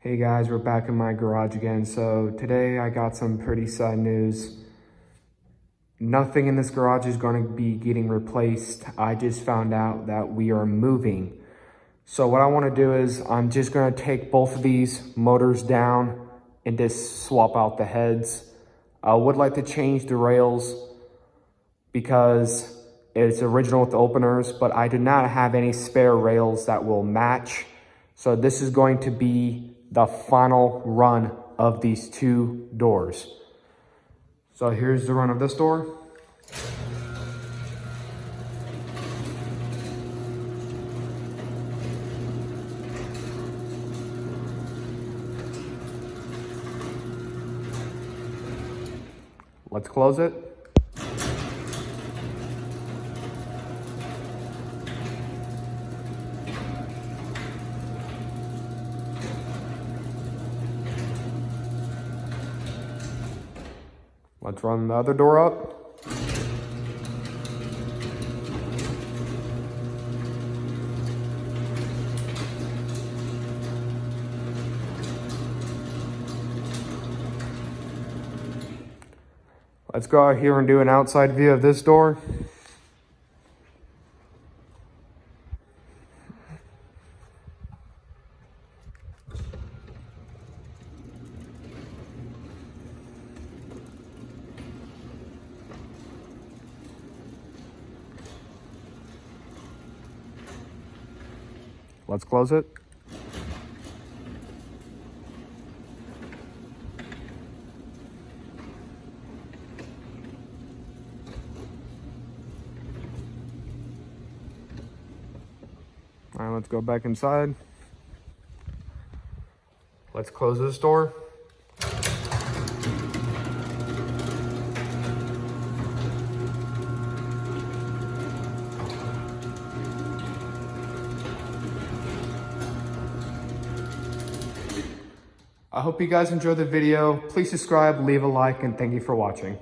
Hey guys, we're back in my garage again. So today I got some pretty sad news. Nothing in this garage is going to be getting replaced. I just found out that we are moving. So what I want to do is I'm just going to take both of these motors down and just swap out the heads. I would like to change the rails because it's original with the openers, but I do not have any spare rails that will match. So this is going to be the final run of these two doors. So here's the run of this door. Let's close it. Let's run the other door up. Let's go out here and do an outside view of this door. Let's close it. All right, let's go back inside. Let's close this door. I hope you guys enjoyed the video. Please subscribe, leave a like, and thank you for watching.